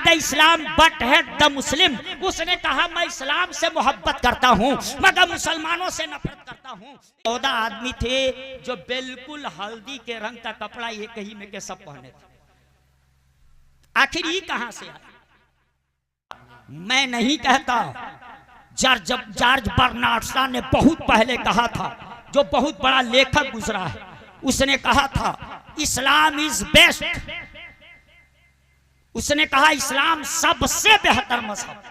The Islam but hate the Muslim. उसने कहा मैं इस्लाम से मोहब्बत करता हूँ मगर मुसलमानों से नफरत करता हूँ। 14 आदमी थे जो बिल्कुल हल्दी के रंग का कपड़ा एक ही में के सब पहने थे। आखिर ये कहां से आया? मैं नहीं कहता, जॉर्ज बर्नार्ड शॉ ने बहुत पहले कहा था, जो बहुत बड़ा लेखक गुजरा है, उसने कहा था इस्लाम इज बेस्ट। उसने कहा इस्लाम सबसे बेहतर मजहब,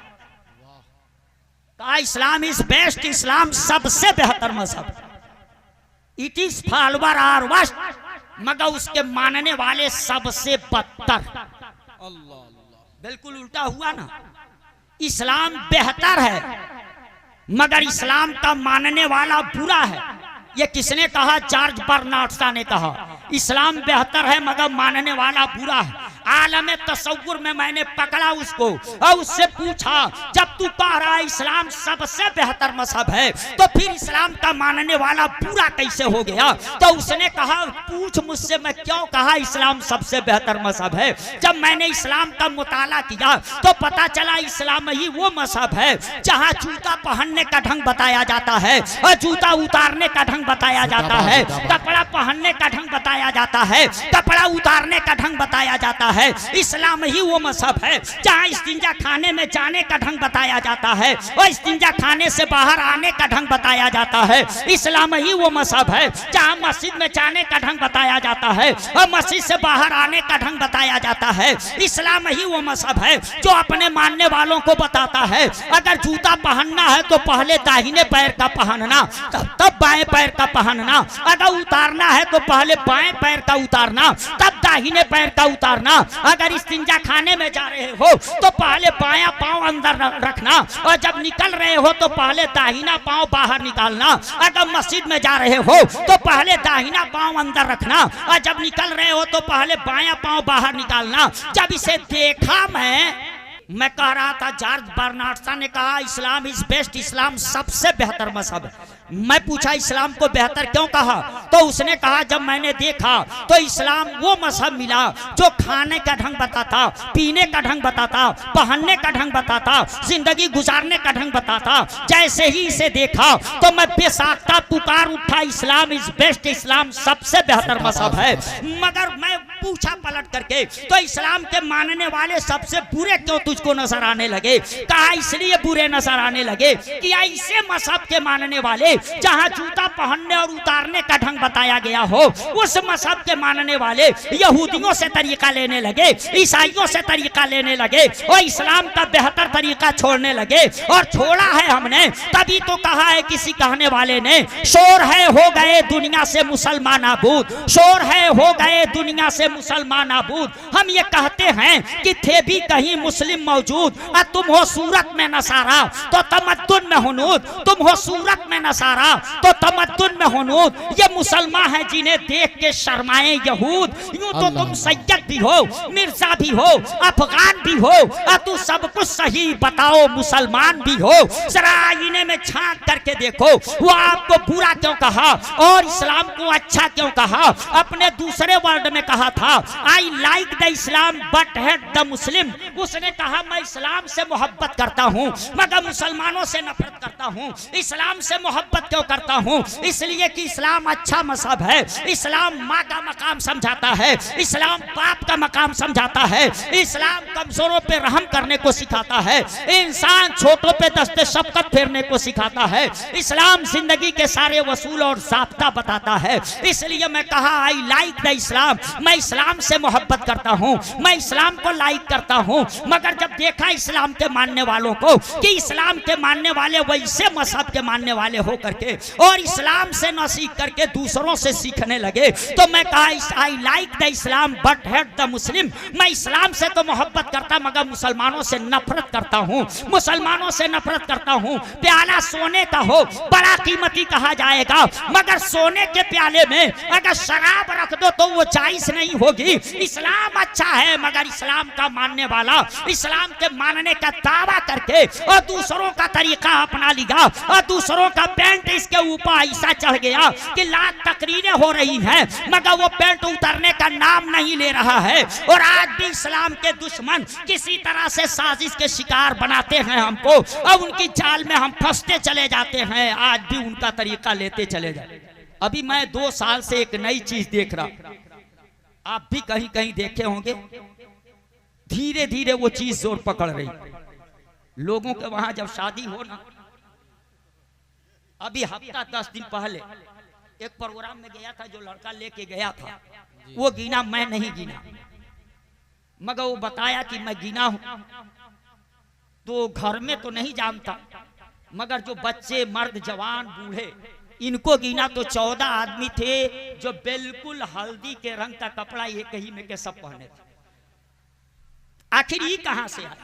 कहा इस्लाम इज बेस्ट, इस्लाम सबसे बेहतर मजहब। It is follower are worst, मगर उसके मानने वाले सबसे बदतर। बिल्कुल उल्टा हुआ ना। इस्लाम बेहतर है मगर इस्लाम का मानने वाला बुरा है। ये किसने कहा? जॉर्ज बर्नार्ड शॉ ने कहा इस्लाम बेहतर है मगर मानने वाला बुरा है। आलम तसव्वुर में मैंने पकड़ा उसको और उससे पूछा जब तू कह रहा है इस्लाम सबसे बेहतर मजहब है तो फिर इस्लाम का मानने वाला बुरा कैसे हो गया? तो उसने कहा पूछ मुझसे मैं क्यों कहा इस्लाम सबसे बेहतर मजहब है। जब मैंने इस्लाम का मुताला किया तो पता चला इस्लाम ही वो मजहब है जहाँ जूता पहनने का ढंग बताया जाता है और जूता उतारने का ढंग बताया जाता है, कपड़ा पहनने का ढंग बताया जाता है, कपड़ा उतारने का ढंग बताया जाता है। इस्लाम ही वो मजहब है जहाँ इस्तिंजा खाने में जाने का ढंग बताया जाता है और इस्तिंजा खाने से बाहर आने का ढंग बताया जाता है। इस्लाम ही वो मजहब है जहाँ मस्जिद में जाने का ढंग बताया जाता है और मस्जिद से बाहर आने का ढंग बताया जाता है। इस्लाम ही वो मजहब है जो अपने मानने वालों को बताता है अगर जूता पहनना है तो पहले दाहिने पैर का पहनना तब बाएं पैर का पहनना, अगर उतारना है तो पहले बाएं पैर का उतारना तब दाहिने पैर का उतारना, अगर इस्तिंजा खाने में जा रहे हो तो पहले बायां पांव अंदर रखना और जब निकल रहे हो तो पहले दाहिना पांव बाहर निकालना, अगर मस्जिद में जा रहे हो तो पहले दाहिना पांव अंदर रखना और जब निकल रहे हो तो पहले बायां पांव बाहर निकालना। जब इसे देखा मैं कह रहा था जॉर्ज बर्नार्ड शॉ ने कहा इस्लाम इज बेस्ट, इस्लाम सबसे बेहतर मजहब है। मैं पूछा इस्लाम को बेहतर क्यों कहा? तो उसने कहा जब मैंने देखा तो इस्लाम वो मजहब मिला जो खाने का ढंग बताता, पीने का ढंग बताता, पहनने का ढंग बताता, जिंदगी गुजारने का ढंग बताता। जैसे ही इसे देखा तो मैं बेसाख्ता पुकार उठा इस्लाम इज बेस्ट, इस्लाम सबसे बेहतर मजहब है। मगर मैं पूछा पलट करके तो इस्लाम के मानने वाले सबसे बुरे क्यों तुझको नजर आने लगे? कहा इसलिए बुरे नजर आने लगे कि ऐसे मजहब के मानने वाले जहां जूता पहनने और उतारने का ढंग बताया गया हो उस मजहब के मानने वाले यहूदियों से तरीका लेने लगे, ईसाइयों से तरीका लेने लगे और इस्लाम का बेहतर तरीका छोड़ने लगे। और छोड़ा है हमने तभी तो कहा है किसी कहने वाले ने शोर है हो गए दुनिया से मुसलमान आबूद, शोर है हो गए दुनिया से मुसलमान आबूद। हम ये कहते हैं कि थे भी कहीं मुस्लिम मौजूद, तुम हो सूरत में नसारा तो तमद्दुन में हुनूद, तुम हो सूरत में नसारा तो तमद्दुन में हुनूद। ये मुसलमान है जिन्हें देख के शर्माए यहूद। यूं तो तुम सैयद भी हो, मिर्जा भी हो, अफगान भी हो, तू सब कुछ सही बताओ मुसलमान भी हो। जरा आईने में झांक करके देखो वो आपको बुरा क्यों कहा और इस्लाम को अच्छा क्यों कहा। अपने दूसरे वर्ड में कहा था I like the Islam but hate the Muslim. उसने कहा मैं इस्लाम से मोहब्बत करता हूँ मगर मुसलमानों से नफरत करता हूँ। इस्लाम से मोहब्बत क्यों करता हूँ? इसलिए कि इस्लाम अच्छा मजहब है, इस्लाम माँ का मकाम समझाता है, इस्लाम बाप का मकाम समझाता है, इस्लाम कमजोरों पे रहम करने को सिखाता है, इंसान छोटों पे दस्ते शफकत फेरने को सिखाता है, इस्लाम जिंदगी के सारे वसूल और ज़ाब्ता बताता है। इसलिए मैं कहा आई लाइक द इस्लाम, मैं इस्लाम से मोहब्बत करता हूँ, मैं इस्लाम को लाइक करता हूँ। मगर जब देखा इस्लाम के मानने वालों को कि इस्लाम के मानने वाले वैसे मजहब के मानने वाले हो करके और इस्लाम से न सीख करके दूसरों से सीखने लगे तो मैं कहा I like the Islam but hate the Muslim. मैं इस्लाम से तो मोहब्बत करता मगर मुसलमानों से नफरत करता हूँ, मुसलमानों से नफरत करता हूँ। प्याला सोने का हो बड़ा कीमती कहा जाएगा मगर सोने के प्याले में अगर शराब रख दो तो वो जायज नहीं होगी। इस्लाम अच्छा है, मगर इस्लाम का मानने वाला इस्लाम के मानने का दावा करके और दूसरों का तरीका अपना लिया और दूसरों का पेंट इसके ऊपर ऐसा चढ़ गया कि लाख तकरीरें हो रही हैं, मगर वो पेंट उतरने का नाम नहीं ले रहा है। और आज भी इस्लाम के दुश्मन किसी तरह से साजिश के शिकार बनाते हैं हमको, और उनकी जाल में हम फंसते चले जाते हैं। आज भी उनका तरीका लेते चले जाते। अभी मैं 2 साल से एक नई चीज देख रहा, आप भी कहीं कहीं देखे होंगे। धीरे धीरे वो चीज जोर पकड़ रही। लोगों के वहां जब शादी हो ना, अभी हफ्ता 10 दिन पहले एक प्रोग्राम में गया था, जो लड़का लेके गया था वो गिना, मैं नहीं गिना, मगर वो बताया कि मैं गिना हूं। तो घर में तो नहीं जानता, मगर जो बच्चे, मर्द, जवान, बूढ़े, इनको गिना तो 14 आदमी थे जो बिल्कुल हल्दी के रंग का कपड़ा एक ही में के सब पहने थे। आखिर ये कहां से आया?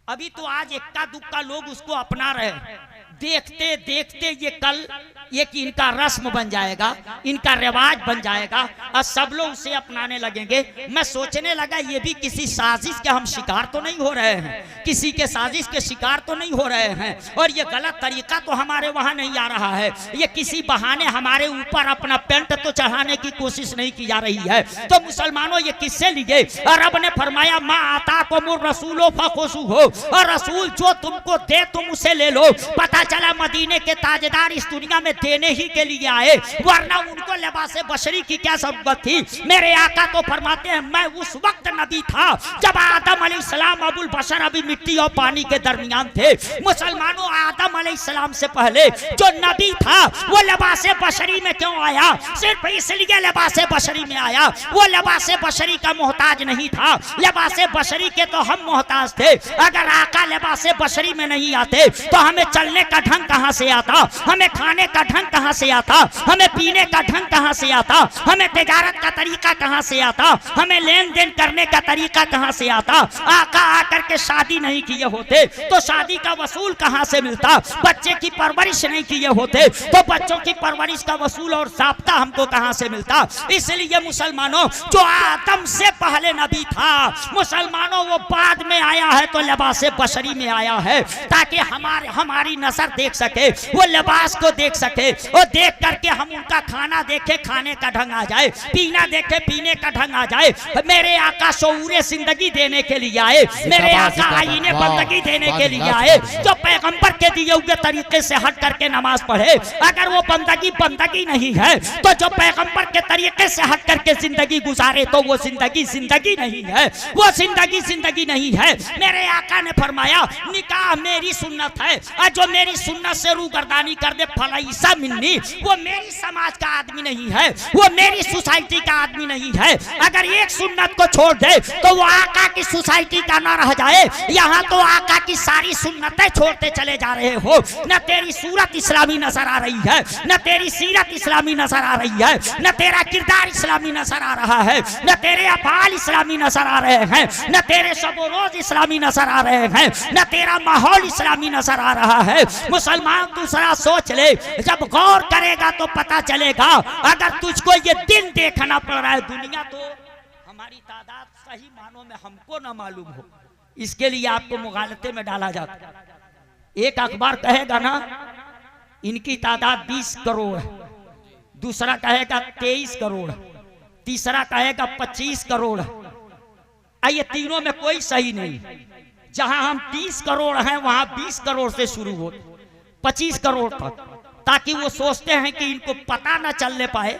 अभी तो आज इक्का दुक्का लोग उसको अपना रहे हैं। देखते देखते ये कल ये कि इनका रस्म बन जाएगा, इनका रिवाज बन जाएगा और सब लोग उसे अपनाने लगेंगे। मैं सोचने लगा ये भी किसी साजिश के हम शिकार तो नहीं हो रहे हैं, किसी के साजिश के शिकार तो नहीं हो रहे हैं, और ये गलत तरीका तो हमारे वहां नहीं आ रहा है। ये किसी बहाने हमारे ऊपर अपना पेंट तो चढ़ाने की कोशिश नहीं की जा रही है। तो मुसलमानों ये किससे लिए? और रब ने फरमाया मा आता को मुर रसूलो फखुसू हो, और रसूल जो तुमको दे तुम उसे ले लो। पता चला मदीने के ताजदार इस दुनिया में देने ही के लिए आए, वरना उनको लिबासे बशरी की क्या जरूरत थी। मेरे आका तो फरमाते हैं मैं उस वक्त नबी था जब आदम अलैहिस्सलाम अबुल बशर अभी मिट्टी और पानी के दरमियान थे। मुसलमानों आदम अलैहिस्सलाम से पहले जो नबी था वो लिबासे बशरी में क्यों आया? सिर्फ इसलिए लिबासे बशरी में आया, वो लिबासे बशरी का मोहताज नहीं था, लिबासे बशरी के तो हम मोहताज थे। अगर आका लिबासे बशरी में नहीं आते तो हमें चलने का ढंग कहां से आता, हमें खाने का ढंग कहां से आता, हमें पीने का ढंग कहां से आता, हमें तिजारत का तरीका कहां से आता, हमें लेन देन करने का तरीका कहां से आता। आका आकर के शादी नहीं किए होते तो शादी का वसूल कहां से मिलता? बच्चे की परवरिश नहीं किए होते तो बच्चों की परवरिश का वसूल और ज़ाब्ता हमको कहां से मिलता? इसलिए मुसलमानों जो आदम से पहले नबी था, मुसलमानों वो बाद में आया है तो लिबासे बशरी में आया है, ताकि हमारी नजर देख सके, वो लिबास को देख सके, और देख करके हम उनका खाना देखे, खाने का ढंग आ जाए, पीना देखे, पीने का ढंग आ जाए। मेरे आका शऊरे जिंदगी देने के लिए आए, मेरे आका आईने बंदगी देने के लिए आए, जो पैगंबर के दिए हुए तरीके से हट करके नमाज पढ़े। अगर वो बंदगी नहीं है तो जो पैगंबर के तरीके से हट करके जिंदगी गुजारे तो वो जिंदगी नहीं है, वो जिंदगी नहीं है। मेरे आका ने फरमाया निकाह मेरी सुन्नत है, और जो मेरी सुन्नत से रूगर्दानी कर दे फलाइसा मिन्नी, वो मेरी समाज का आदमी नहीं है, वो मेरी सोसाइटी का आदमी नहीं है। अगर एक सुन्नत को छोड़ दे तो वो आका की सोसाइटी का ना रह जाए। यहाँ तो आका की सारी सुन्नतें छोड़ते चले जा रहे हो। न तेरी सूरत इस्लामी नजर आ रही है, न तेरी सीरत इस्लामी नजर आ रही है, न तेरा किरदार इस्लामी नजर आ रहा है, न तेरे अफाल इस्लामी नजर आ रहे हैं, न तेरे शबो रोज इस्लामी नजर आ रहे हैं, न तेरा माहौल इस्लामी नजर आ रहा है। मुसलमान दूसरा सोच ले, जब गौर करेगा तो पता चलेगा। अगर तुझको ये दिन देखना पड़ रहा है, दुनिया तो हमारी तादाद सही मानों में हमको ना मालूम हो, इसके लिए आपको मुगालते में डाला जाता। एक अखबार कहेगा ना इनकी तादाद 20 करोड़ है, दूसरा कहेगा 23 करोड़, तीसरा कहेगा 25 करोड़। ये तीनों में कोई सही नहीं। जहां हम 30 करोड़ हैं वहां 20 करोड़ से शुरू हो 25 करोड़ तक, ताकि वो सोचते हैं कि इनको पता न चलने पाए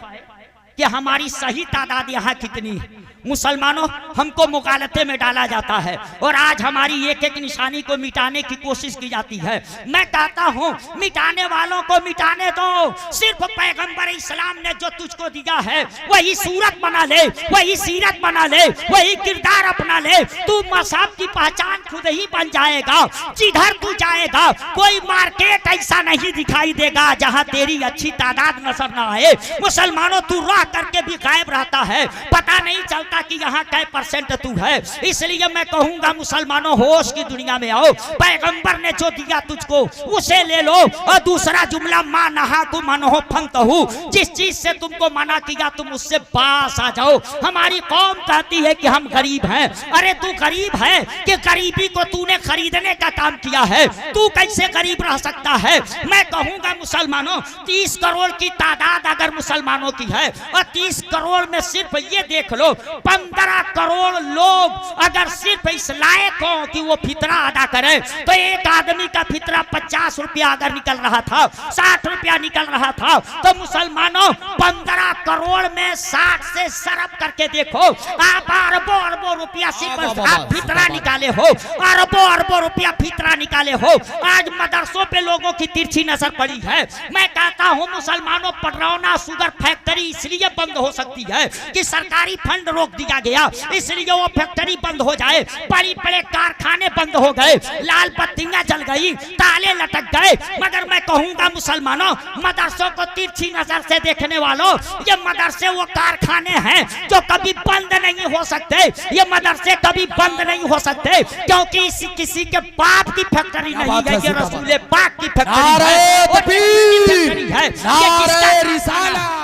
कि हमारी सही तादाद यहाँ कितनी है। मुसलमानों हमको मुगालते में डाला जाता है और आज हमारी एक एक निशानी को मिटाने की कोशिश की जाती है। मैं कहता हूँ मिटाने वालों को मिटाने दो। सिर्फ पैगंबर इस्लाम ने जो तुझको दिया है वही सूरत बना ले, वही सीरत बना ले, वही किरदार अपना ले। तू मज़हब की पहचान खुद ही बन जाएगा। जिधर तू जाएगा कोई मार्केट ऐसा नहीं दिखाई देगा जहाँ तेरी अच्छी तादाद नजर न आए। मुसलमानों तू राह करके भी गायब रहता है, पता नहीं चलता कि यहाँ कै % तू है। इसलिए मैं कहूंगा मुसलमानों, होश की दुनिया में आओ। पैगंबर ने जो दिया तुझको उसे ले लो। और दूसरा जुमला, मां नहा तू मनहो फंतहु, जिस चीज से तुमको मना किया तुम उससे पास आ जाओ। हमारी कौम कहती है कि हम गरीब हैं। अरे तू गरीब है कि गरीबी को तूने खरीदने का काम किया है? तू कैसे गरीब रह सकता है? मैं कहूंगा मुसलमानों, 30 करोड़ की तादाद अगर मुसलमानों की है और 30 करोड़ में सिर्फ ये देख लो 15 करोड़ लोग अगर सिर्फ इस लायक हो कि वो फितरा अदा करे, तो एक आदमी का फितरा 50 रुपया अगर निकल रहा था, 60 रुपया निकल रहा था, तो मुसलमानों 15 करोड़ में 60 से सरफ करके देखो, आप अरबों अरबों रुपया सिर्फ आप फितरा निकाले हो, अरबों अरबों रुपया फितरा निकाले हो। आज मदरसों पे लोगों की तिरछी नजर पड़ी है। मैं कहता हूं मुसलमानों, पडरौना शुगर फैक्ट्री इसलिए बंद हो सकती है कि सरकारी फंड रोक दिया गया, इसलिए वो फैक्ट्री बंद हो जाए। बड़े बड़े कारखाने बंद हो गए, लाल बत्तियां जल गई, ताले लटक गए। मगर मैं कहूंगा मुसलमानों, मदरसों को तिरछी नजर से देखने वालों, ये मदरसे वो कारखाने हैं जो कभी बंद नहीं हो सकते। ये मदरसे कभी बंद नहीं हो सकते, क्योंकि इसी किसी के बाप की फैक्ट्री नहीं है, ये रसूल पाक की फैक्ट्री है। नारे तकबीर, नारे रिसालत।